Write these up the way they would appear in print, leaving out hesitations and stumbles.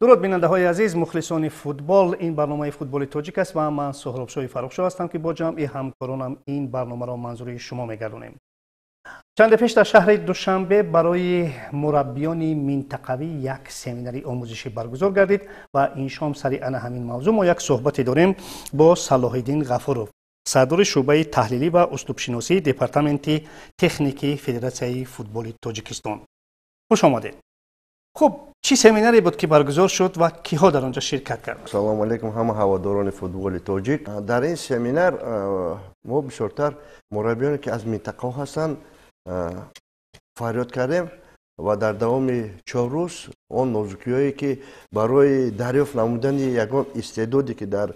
درود بیننده های عزیز، مخلصان فوتبال، این برنامه فوتبال تاجیک است و من سهراب فرخشاه هستم که با جمع همکارانم این برنامه را منظور شما میگردانیم. چند پیش در شهر دوشنبه برای مربیان منطقوی یک سمیناری آموزشی برگزار گردید و این شام سریعا همین موضوع ما یک صحبتی داریم با صلاح الدین غفورов، صدر شعبه تحلیلی و اسلوب شناسی دپارتمنت تکنیکی فدراسیون فوتبال تاجیکستان. خوش آمدید. خب چی سمیناری بود که برگزار شد و کیها در آنجا شرکت کردند؟ سلام علیکم همه هواداران فوتبال تاجیک. در این سمینار ما بسیارتر مربیانی که از منطقه هستند فریاد کردیم و در دوام 4 روز اون نوزوکیایی که برای دریافت نمودن یگان استعدادی که در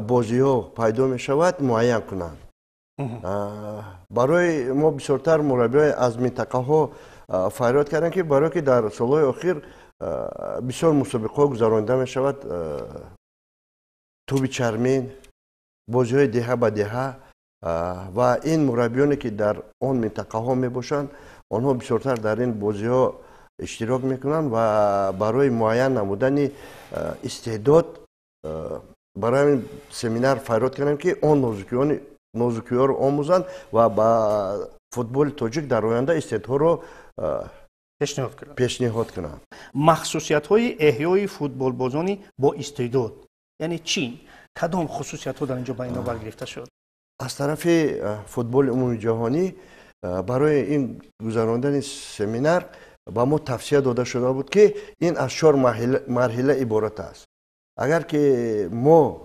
بازی ها پیدا می شود معین کنند. برای ما بسیارتر مربیان از منطقه ها فریاد کردن که برای که در سالهای اخیر بسیار مسابقه ها گذرانده می شود، توپ چرمین، بازی های دهه به دهه و این مربیانی که در آن منطقه ها می باشند آنها بسیارتر در این بازی ها اشتراک می کنند و برای معین نمودن استعداد برای این سمینار فریاد کردن که آن نوزوکی ها رو آموزند و با فوتبال تاجیک در آینده استعدادها رو پیشنهاد کنند. مخصوصیت های احیای فوتبال بازانی با استعداد یعنی چی؟ کدام خصوصیت ها در اینجا با اینا برگرفته شد؟ از طرف فوتبال عمومی جهانی برای این گذراندن سمینار با ما توصیه داده شده بود که این از 4 مرحله عبارت است. اگر که ما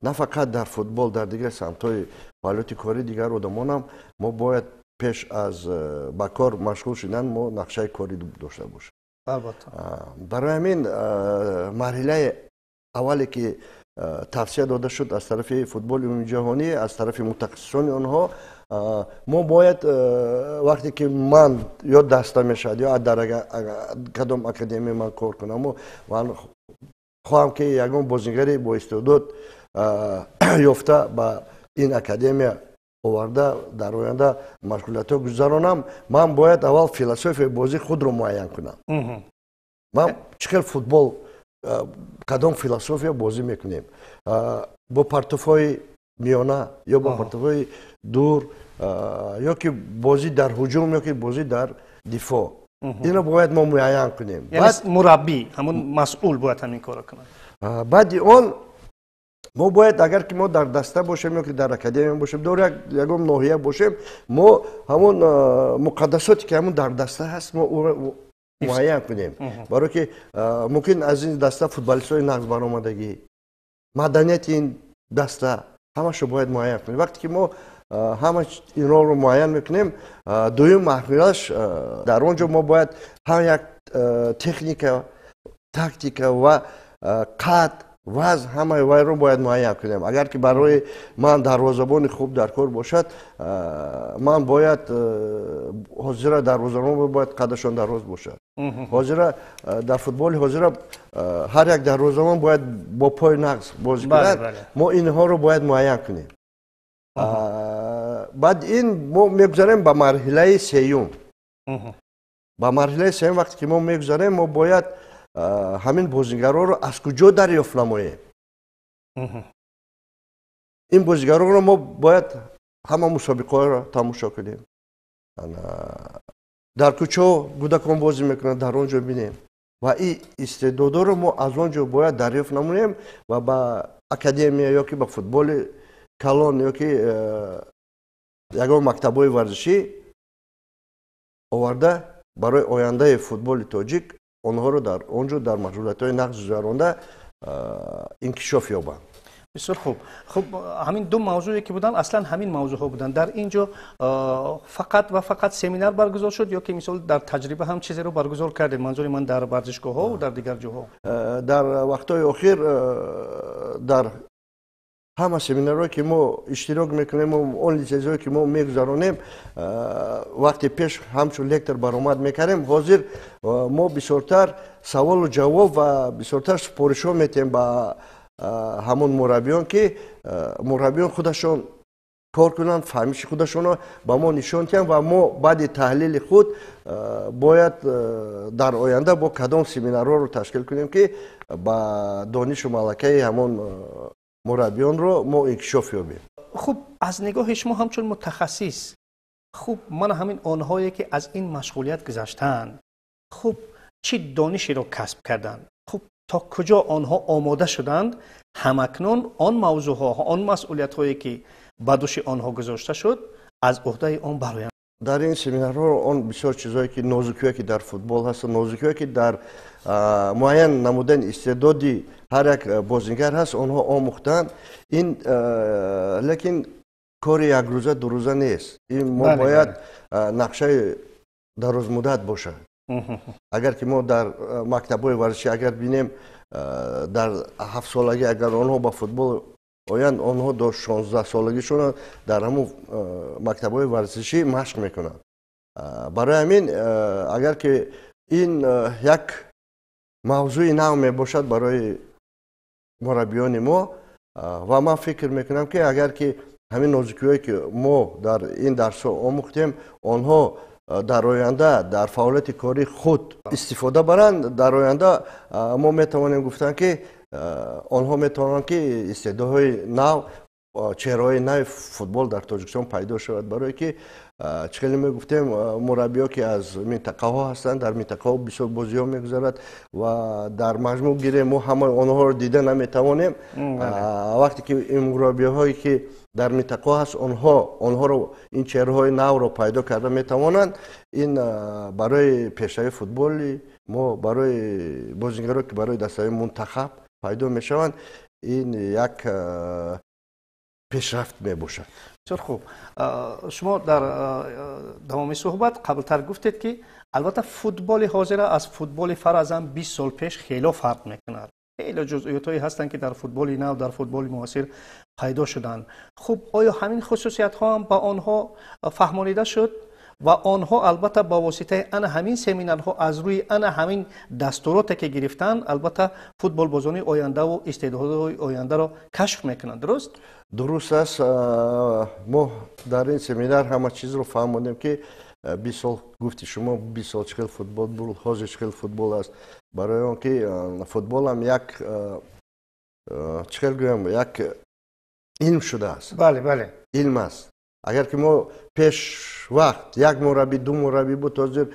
نه فقط در فوتبال در دیگر سمت‌های فعالیت کاری دیگر آدمان هم ما باید پیش از با کار مشغول شدن ما نقشه کاری داشته باشیم. البته برای همین مرحله اولی که توصیه داده شد از طرف فوتبال عمومی جهانی از طرف متخصصان آنها، ما باید وقتی که من یا دسته میشد یا در کدام اکادمی من کار کنم من خواهم که یگان بازیگری با استعداد یافته با این اکادمی آورده در آینده مشغولیت ها گذرانم، من باید اول فلسفه بازی خود رو معین کنم. من چقدر فوتبال کدام فلسفه بازی میکنیم، با پرتوفای میانه یا با پرتوفای دور یا که بازی در هجوم یا که بازی در دفاع، اینو باید ما معین کنیم. یعنی مربی همون مسئول باید همین کارو کنه. بعد اون ما باید اگر که ما در دسته باشیم یا که در اکادمی باشیم در یکم ناحیه باشیم ما همون مقدساتی که همون در دسته هست ما او را معین کنیم، برای که ممکن از این دسته فوتبالیستای نقض برآمدگی مدنیت این دسته همش رو باید معین کنیم. وقتی که ما همه اینا رو معین میکنیم دویم مرحله‌اش در اونجا ما باید هم یک تکنیک تاکتیک و قد وضع همه وای رو باید معین کنیم. اگر که برای من دروازه‌بان خوب در کار باشد من باید حاضر دروازه‌بان باید قدشان دراز باشد. حاضر در فوتبال حاضر هر یک دروازه‌بان باید با پای نقص بازی کند. ما اینها رو باید معین کنیم. بعد این ما میگذاریم به مرحله سیوم. با مرحله سیوم وقتی که ما میگذاریم ما باید همین بازیگرها رو از کجا دریافت نماییم. این بازیگرها رو ما باید همه مسابقه را تماشا کنیم، در کجا کودکان بازی میکنن در اونجا بینیم و این استعدادا رو ما از اونجا باید دریافت نماییم و با اکادمی یا که با فوتبال کلان یا که یگان مکتب‌های ورزشی آورده برای آینده فوتبال تاجیک آنها رو در اونجا در مشغولیت‌های نقض گذرانده انکشاف یابند. بسیار خوب. خب همین دو موضوعی که بودن اصلا همین موضوع ها بودن. در اینجا فقط و فقط سمینار برگزار شد یا که مثلا در تجربه هم چیزی رو برگزار کردید؟ منظور من در ورزشگاه ها و در دیگر جاها. در وقت‌های اخیر در همه سمینارهایی که ما اشتراک میکنیم و اون چیزهایی که ما میگذرانیم وقتی پیش همچون لکتر برآمد میکردیم حاضر ما بسیارتر سوال و جواب و بسیارتر سپارش ها میتیم با همون مربیان که مربیان خودشون کار کنند فهمیش خودشون رو با ما نشون دهند و ما بعد تحلیل خود باید در آینده با کدام سمینارها رو تشکیل کنیم که با دانش و ملکه همون مربیان رو ما انکشاف یابیم. خب از نگاه شما همچون متخصص، خب من همین آنهایی که از این مشغولیت گذشتن، خب چه دانشی رو کسب کردند؟ خب تا کجا آنها آماده شدند همکنون آن موضوع ها، آن مسئولیت هایی که به دوش آنها گذاشته شد از عهده آن برآیند؟ در این سمینارها آن بسیار چیزایی که نازکیه که در فوتبال هست، نازکیه که در معین نمودن استعدادی هر یک بازیگر هست آنها آموختند. این لیکن کار یک روزه دو روزه نیست. این ما باید نقشه دراز مدت باشه. اگر که ما در مکتب‌های ورزشی اگر بینیم در 7 سالگی اگر آنها با فوتبال آیند، آنها در 16 سالگیشون در همون مکتب‌های ورزشی مشق میکنند. برای همین اگر که این یک موضوع نو میباشد برای مربیان ما و من فکر میکنم که اگر که همین نازکی‌هایی که ما در این درس آموختیم آنها در آینده در فعالیت کاری خود استفاده برند، در آینده ما میتوانیم گفتن که آنها میتوانند که استعدادهای نو، چهره‌های نو فوتبال در تاجیکستان پیدا شود. برای که چقدر می گفتیم مربی‌ها که از منطقه ها هستند، در منطقه ها بسیار بازی ها میگذارد و در مجموع گیره ما همه آنها رو دیده نمیتوانیم. وقتی که این مربی‌هایی که در منطقه هست آنها رو این چهره‌های نو رو پیدا کرده میتوانند، این برای پیشروی فوتبال ما، برای بازیگران که برای دسته‌های منتخب پیدا میشوند، این یک پیشرفت میباشد. بسیار خوب. شما در تمام صحبت قبلتر گفتید که البته فوتبال حاضر از فوتبال فرضاً 20 سال پیش خیلی فرق میکند. خیلی جزئیاتی هستند که در فوتبال نو، در فوتبال معاصر پیدا شدند. خب آیا همین خصوصیت ها هم با آنها فهمانیده شد و آنها البته با واسطه همین سمینارها از روی همین دستوراتی که گرفتن البته فوتبال بازان آینده و استعدادهای آینده را کشف میکنند، درست؟ درست است. ما در این سمینار همه چیز رو فهمیدیم که 20 سال گفتی شما 20 سال چقدر فوتبال بود، حاضر چقدر فوتبال است. برای اون که فوتبال هم یک چقدر گویم یک علم شده است. بله علم است. اگر که ما پیش وقت یک مربی دو مربی بود، حاضر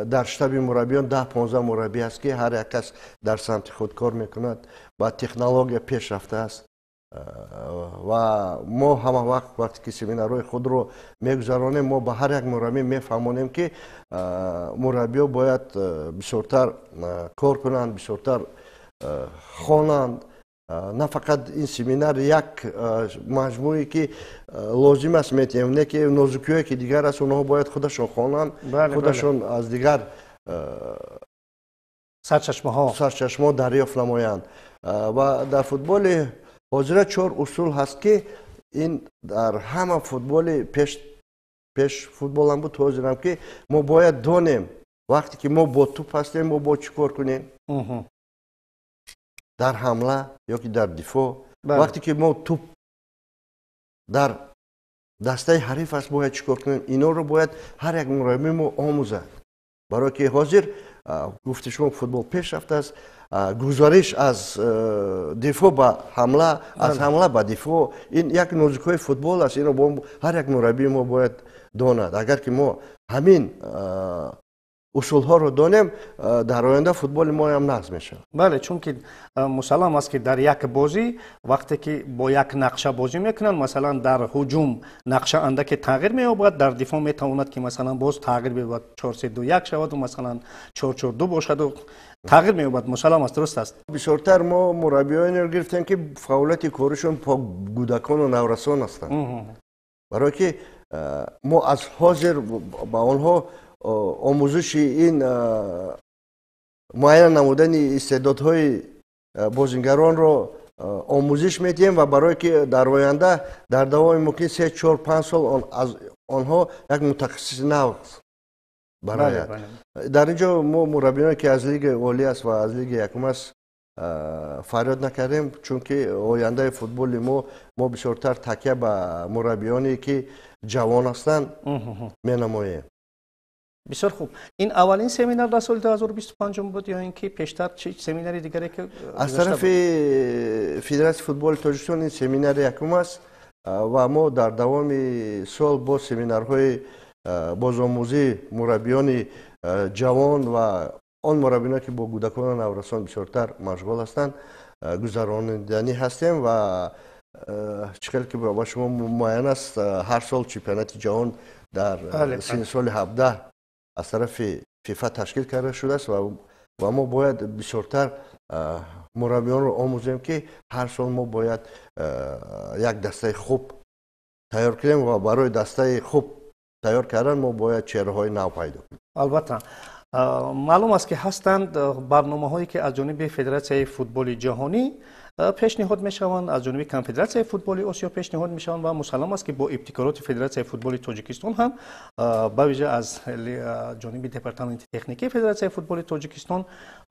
در شتاب مربیان 10-15 مربی است که هر یک کس در سمت خود کار میکند. با تکنولوژی پیش رفته است و ما همه وقتی که سمینارهای خود رو میگذرانیم ما با هر یک مربی میفهمونیم که مربی باید بسیارتر کار کنند، بسیارتر خوانند. نه فقط این سمینار یک مجموعی که لازم است میتیم، نه که نازکی‌هایی که دیگر است اونها باید خودشون خوانند، خودشون از دیگر سرچشمه دریافت نمایند. و در فوتبال حاضر 4 اصول هست که این در همه فوتبال پیش فوتبال هم بود حاضرم که ما باید دانیم وقتی که ما با توپ هستیم ما با چی کار کنیم، در حمله یا که در دفاع. وقتی که ما توپ در دسته حریف است باید چی کار کنیم، اینا رو باید هر یک مربی ما آموزد. برای که حاضر گفته شما فوتبال پیش رفته است، گزارش از دفاع به حمله، از حمله به دفاع، این یک نازکی‌های فوتبال است. اینو با هر یک مربی ما باید داند. اگر که ما همین اصول ها رو دانیم در آینده فوتبال ما هم نقض میشه. بله، چون که مسلم است که در یک بازی وقتی که با یک نقشه بازی میکنن، مثلا در هجوم نقشه اندک تغییر مییابد، در دفاع میتواند که مثلا باز تغییر بیابد 4-3-2-1 شود و مثلا 4-4-2 باشد و تغییر مییابد. مسلم است، درست است. بسیارتر ما مربیان رو گرفتن که فعالیت کارشون با کودکان و نورسان هستند. برای که ما از حاضر با آنها آموزش این معین نمودن استعدادهای بازیگران رو آموزش میدیم و برای که در آینده در دوام ممکن 3-4-5 سال از آنها یک متخصص نو برآید. در اینجا ما مربیانی که از لیگ عالی است و از لیگ یکم است فریاد نکردیم چون که آینده فوتبال ما بسیارتر تکیه به مربیانی که جوان هستند می‌نماییم. بسیار خوب. این اولین سمینار در سال 2025 بود یا اینکه پیشتر چه سمیناری دیگری که از طرف فدراسیون فوتبال تاجیکستان این سمینار یکم است و ما در دوام سال با سمینارهای بازآموزی مربیان جوان و آن مربیانی که با کودکان نورسان بسیارتر مشغول هستند گذراندنی هستیم و چقدر که با شما معین است هر سال چمپیونات جهان در سن سال 17 از طرف فیفا تشکیل کرده شده است و ما باید بسیارتر مربیان رو آموزیم که هر سال ما باید یک دسته خوب تیار کنیم و برای دسته خوب تیار کردن ما باید چهره‌های نو پیدا کنیم. البته معلوم است که هستند برنامه‌هایی که از جانب فدراسیون فوتبال جهانی پیشنهاد میشوند، از جانب کنفدراسیون فوتبال آسیا پیشنهاد میشوند و مسلم است که با ابتکارات فدراسیون فوتبال تاجیکستان هم به ویژه از جانب دپارتمنت تکنیکی فدراسیون فوتبال تاجیکستان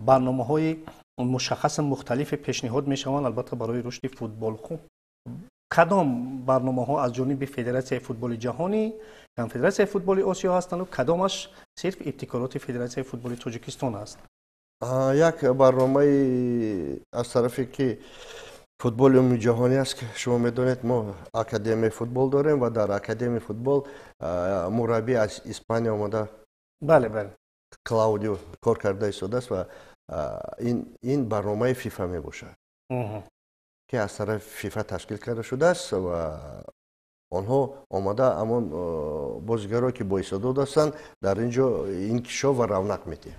برنامه‌های مشخص مختلف پیشنهاد میشوند. البته برای رشد فوتبال خوب کدام برنامه‌ها از جانب فدراسیون فوتبال جهانی، کنفدراسیون فوتبال آسیا هستند و کدامش صرف ابتکارات فدراسیون فوتبال تاجیکستان است؟ یک برنامه از طرفی که فوتبال جهانی است که شما میدونید ما اکادمی فوتبال داریم و در اکادمی فوتبال مربی از اسپانیا آمده. بله کلاودیو کار کرده ایستاده است و این برنامه فیفا می باشد که از طرف فیفا تشکیل کرده شده است و آنها آمده اما بازیگرایی که با استعداد هستند در اینجا انکشاف و رونق میده.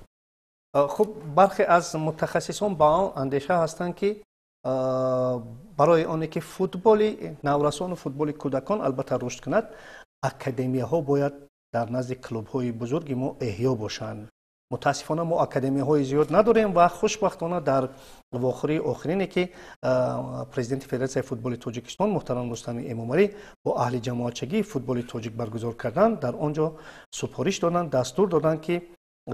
خب برخی از متخصصان با آن اندیشه هستند که برای آنه که فوتبال نورسان و فوتبال کودکان البته رشد کند اکادمی ها باید در نزد کلوب های بزرگ ما احیا باشند. متاسفانه ما اکادمی های زیاد نداریم و خوشبختانه در آخرینی که پرزیدنت فدراسیون فوتبال تاجیکستان محترم رستم اماملی با اهل جماعتچگی فوتبال تاجیک برگزار کردن در آنجا سفارش دادن، دستور دادن که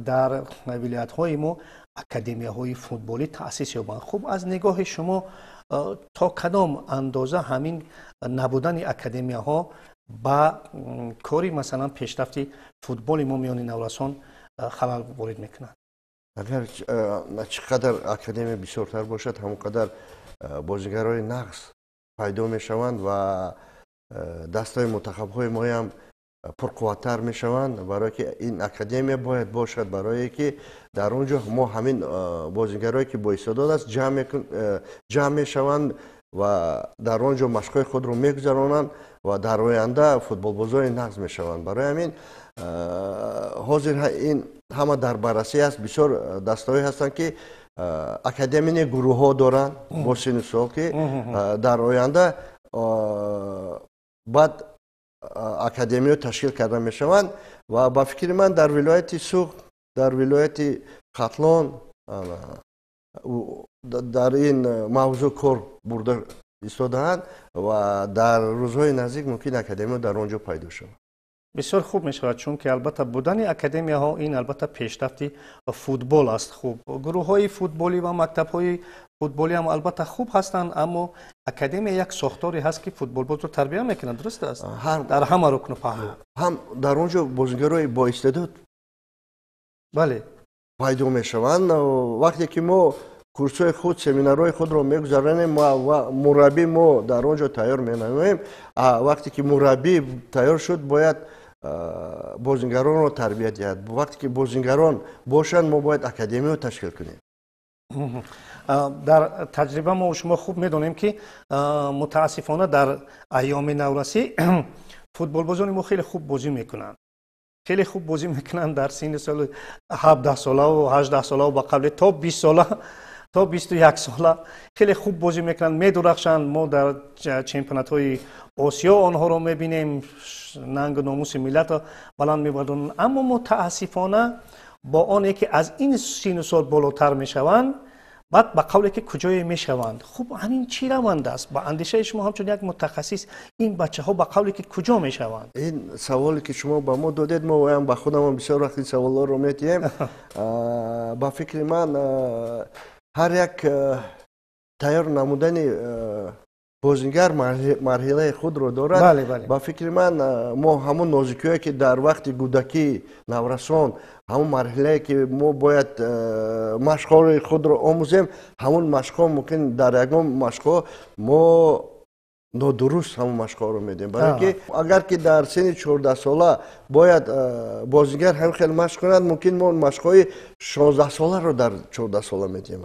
در ولایت های ما اکادمی های فوتبالی تأسیس یابند. خب از نگاه شما تا کدام اندازه همین نبودن اکادمی ها با کاری مثلا پیشرفت فوتبال ما میان نورسان خلل وارد میکنند؟ اگر چقدر اکادمی بسیارتر باشد همونقدر بازیگرای نقص پیدا میشوند و دستای منتخب های ما هم پرقوتر میشوند. برای که این اکادمی باید باشد برای که در اونجا ما همین بازیگرایی که با استعداد است جمع میشوند و در اونجا مشقای خود رو میگذرانند و در آینده فوتبال بازای نقض میشوند. برای همین حاضر این همه در بررسی است. بسیار دستایی هستند که اکادمی گروه ها دارند با سن سال که در آینده بعد اکادمی تشکیل کرده میشوند و با فکر من در ولایت سوق، در ولایت قتلان در این موضوع کار برده ایستاده‌اند و در روزهای نزدیک ممکن اکادمی در آنجا پیدا شود. بسیار خوب می شود چون که البته بودن اکادمی ها این البته پیشرفت فوتبال است. خوب گروه های فوتبالی و مکتب های فوتبالی هم البته خوب هستند اما اکادمی یک ساختاری هست که فوتبال باز رو تربیت میکنند. درست است؟ در همه رکن و پهلو هم در اونجا بازیگرای با استعداد بله پیدا میشوند. وقتی که ما کورس‌های خود، سمینارهای خود رو میگذرانیم و مربی ما در اونجا تیار مینماییم. وقتی که مربی تیار شد باید بازیگران رو تربیت دهد. وقتی که بازیگران باشند ما باید اکادمی رو تشکیل کنیم. در تجربه ما و شما خوب میدونیم که متاسفانه در ایام نورسی فوتبال بازان ما خیلی خوب بازی میکنند. خیلی خوب بازی میکنن در سن سال 17 ساله و 18 ساله و با قبل تا 20 ساله تا 21 ساله خیلی خوب بازی میکنن، میدرخشند. ما در چمپیونات های آسیا آنها رو میبینیم ننگ و ناموس ملت بلند میبردن. اما متاسفانه با آنه که از این سن سال بالاتر میشوند بعد با قولی که کجای میشوند. خب همین چی روند است؟ با اندیشه شما همچون یک متخصص این بچه ها با قولی که کجا میشوند؟ این سوالی که شما با ما دادید ما هم با خودم بسیار وقتی سوالا رو میتیم. با فکر من ҳар як тайёр намудани бозингар марҳилаи худро дорад. ба фикри ман мо ҳамон нозикиҳое ки дар вақти кӯдакӣ наврасон ҳамон марҳилае ки мо бояд машқҳои худро омӯзем, ҳамон машқҳо мумкин дар ягон машқҳо мо нодуруст ҳамон машқҳоро медиҳем. барои ки агар ки дар синни 14-сола бояд бозингар ҳам хел машқ кунад, мумкин мо машқҳои 16-соларо дар 14-сола медиҳем.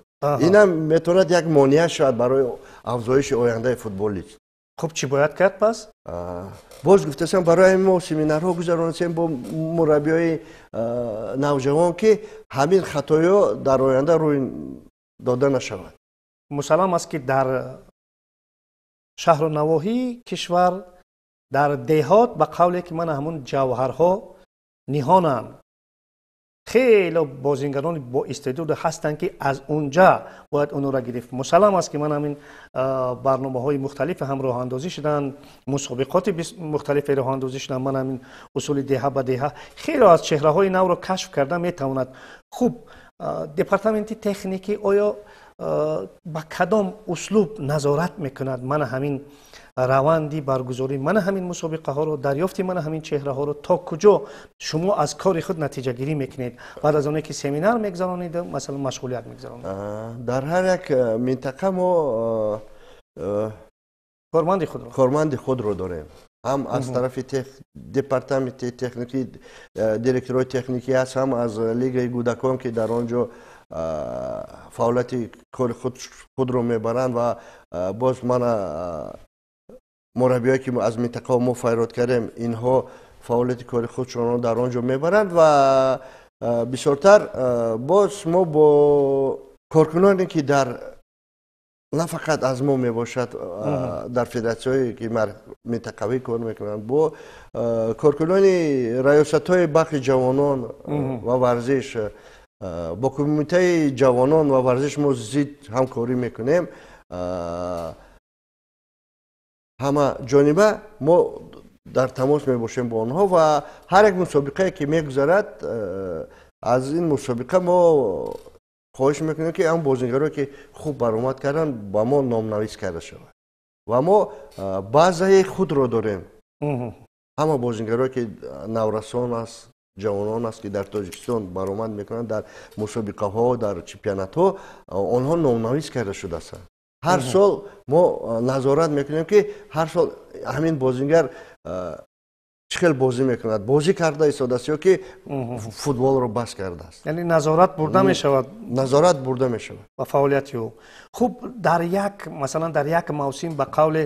инам метавонад як монеа шавад барои афзоиши ояндаи футболист. хуб чӣ бояд кард пас? боз гуфтасам барои мо семинарҳо гузаронисем бо мураббиёи навҷавон ки ҳамин хатоиҳо дар оянда рӯй дода нашавад. мусаллам аст ки дар шаҳру навоҳии кишвар дар деҳот ба қавле ки мана ҳамон ҷавҳарҳо ниҳонанд. хело бозингарони боистеъдод ҳастанд ки аз унҷа бояд онро гирифт. мусаллам аст ки ман ҳамин барномаҳои мухталифе ҳам роҳандозӣ шуданд, мусобиқоти мухталифе роҳандозӣ шуданд. ман ҳамин усули деҳа ба деҳа хело аз чеҳраҳои навро кашф карда метавонад. хуб департаменти техникӣ оё ба кадом услуб назорат мекунад мана ҳамин раванди баргузорӣ мана ҳамин мусобиқаҳоро, дарёфти мана ҳамин чеҳраҳоро то куҷо шумо аз кори худ натиҷагирӣ мекунед баъд аз оне ки семинар мегзаронед, масалан машғулият мегзаронед? дар ҳар як минтақа мо корманди худро дорем. ҳам аз тарафи департаменти техникӣ директорҳои техникӣ аст, ҳам аз лигаи кӯдакон ки дар он ҷо фаъолияти кори худро мебаранд ва боз мана мураббиҳое ки аз минтақао мо файрод кардем инҳо фаъолияти кори худшонро дар он ҷо мебаранд ва бисёртар боз мо бо коркуноне ки дар на фақат аз мо мебошад дар федератсияҳое ки минтақавӣ кор мекунанд, бо коркунони раёсатҳои бахши ҷавонон ва варзиш, бо кумитаи ҷавонон ва варзиш мо зид ҳамкорӣ мекунем. ҳама ҷониба мо дар тамос мебошем бо онҳо ва ҳар як мусобиқае ки мегузарад аз ин мусобиқа мо хоҳиш мекунем ки ҳам бозингарое ки хуб баромад карданд ба мо номнавис карда шавад ва мо базаи худро дорем. ҳама бозингарое ки наврасон аст, ҷавонон аст ки дар тоҷикистон баромад мекунанд дар мусобиқаҳо, дар чемпионатҳо, онҳо номнавис карда шудааст. ҳар сол мо назорат мекунем ки ҳар сол ҳамин бозингар чӣ хел бозӣ мекунад, бозӣ карда истодааст ё ки футболро бас кардааст. яъне назорат бурда мешавад. назорат бурда мешавад ба фаъолияти ӯ. хуб дар як масалан дар як мавсим ба қавле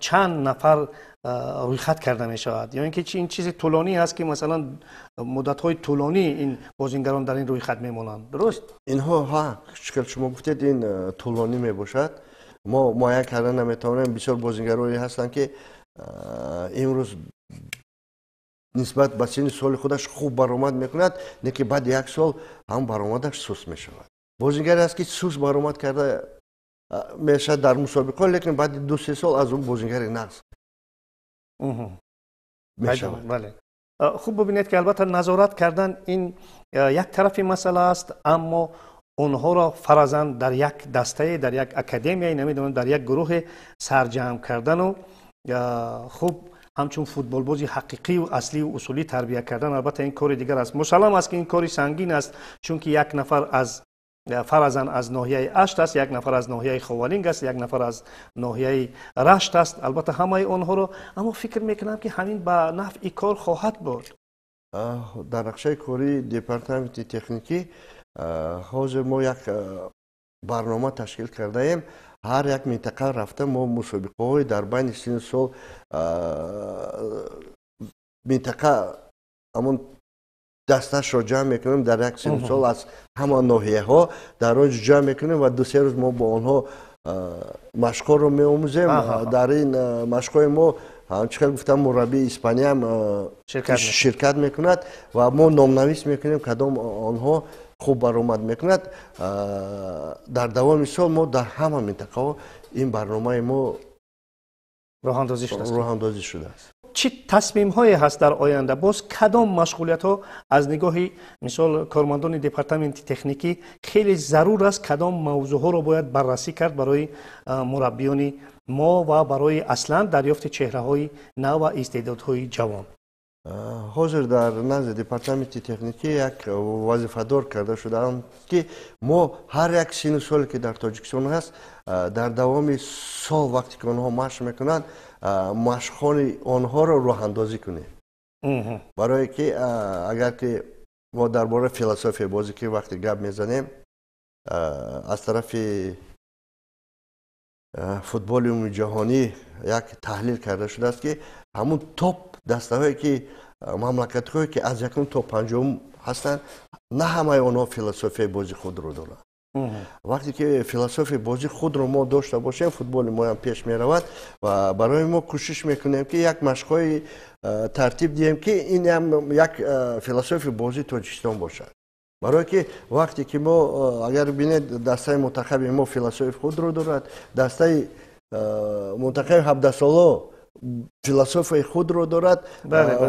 чанд нафар рӯйхат карда мешавад, ё ин ки ин чизи тӯлонӣ аст ки масалан муддатҳои тӯлонӣ ин бозингарон дар ин рӯйхат мемонанд, дуруст? инҳо чӣ хел шумо гуфтед ин тӯлонӣ мебошад. мо муайян карда наметавонем. бисёр бозингароне ҳастанд ки имрӯз нисбат ба синни соли худаш хуб баромад мекунад, не ки баъди як сол ҳам баромадаш суст мешавад. бозингаре аст ки суст баромад карда мешавад дар мусобиқа, лекин баъди 2-3 сол аз он бозингари нағз мешавад. хуб бубинед ки албатта назорат кардан ин як тарафи масъала аст, аммо онҳоро фаразан дар як дастае, дар як академияе, намедонам дар як гурӯҳе сарҷамъ кардану хуб ҳамчун футболбози ҳақиқию аслию усулӣ тарбия кардан албатта ин кори дигар аст. мусаллам аст ки ин кори сангин аст, чунки як нафар аз фаразан аз ноҳияи ашт аст, як нафар аз ноҳияи ховалинг аст, як нафар аз ноҳияи рашт аст. албатта ҳамаи онҳоро аммо фикр мекунам ки ҳамин ба нафъи кор хоҳад буд. дар нақшаи кории департаменти техникӣ ҳозир мо як барнома ташкил кардаем. ҳар як минтақа рафта мо мусобиқаҳои дар байни синни сол минтақа ҳамон дасташро ҷамъ мекунем дар як синни сол аз ҳама ноҳияҳо дар он ҷо ҷамъ мекунем ва 2-3 рӯз мо бо онҳо машқҳоро меомӯзем. дар ин машқҳои мо чӣ хел гуфтам мураббии испаниям ширкат мекунад ва мо номнавис мекунем кадом онҳо хуб баромад мекунад. дар давоми сол мо дар ҳама минтақаҳо ин барномаи мо роҳандозӣ шудааст. چه تصمیم هایی هست در آینده؟ باز کدام مشغولیت ها از نگاه مثال کارمندان دپارتمنت تکنیکی خیلی ضرور است کدام موضوع ها رو باید بررسی کرد برای مربیان ما و برای اصلا دریافت چهره های نو و استعدادهای جوان؟ حاضر در نزد دپارتمنت تکنیکی یک وظیفه‌دار کرده شدم که ما هر یک سن و سالی که در تاجیکستان هست در دوام سال وقتی که آنها مشق میکنند مشق‌های آنها را راه اندازی کنیم. برای که اگر که ما درباره فلسفه بازی که وقتی گپ میزنیم از طرف فوتبال عمومی جهانی یک تحلیل کرده شده است که همون توپ دسته‌هایی که مملکت‌هایی که از یکم تا پنجم هستند نه همه آنها فلسفه بازی خود رو دارند. وقتی که فلسفه بازی خود رو ما داشته باشیم فوتبال ما هم پیش می رود و برای ما کوشش میکنیم که یک مشق‌های ترتیب دهیم که این هم یک فلسفه بازی تاجیکستان باشد. برای که وقتی که ما اگر ببینید دسته منتخب ما فلسفه خود رو دارد، دسته منتخب 17 ساله فلسفه خود رو دارد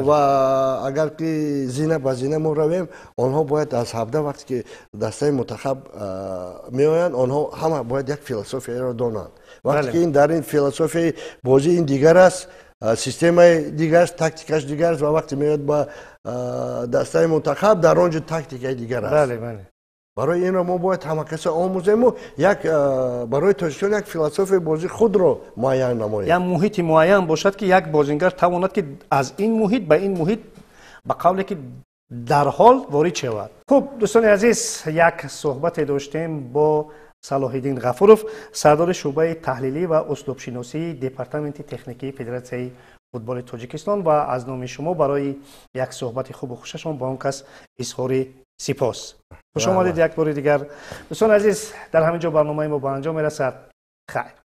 و اگر که زینه به زینه ما رویم آنها باید از 17 وقتی که دسته منتخب می آیند آنها همه باید یک فلسفه را دانند. وقتی که این در این فلسفه بازی این دیگر است، سیستم دیگر است، تاکتیکش دیگر است و وقتی میاد با دسته منتخب در آنجا تاکتیک دیگر است. برای این را ما باید همه کسی آموزیم و یک برای تاجیکستان یک فلسفه بازی خود را معین نماییم. یک محیط معین باشد که یک بازیگر تواند که از این محیط به این محیط به قولی که در حال وارد شود. خب دوستان عزیز، یک صحبت داشتیم با صلاح الدین غفورов، سردار شعبه تحلیلی و اسلوب شناسی دپارتمنت تکنیکی فدراسیون فوتبال تاجیکستان و از نام شما برای یک صحبت خوب و خوششون با اون کس اظهار سپاس. خوش آمدید یک بار دیگر. دوستان عزیز، در همینجا برنامه ما به انجام میرسد. خیر.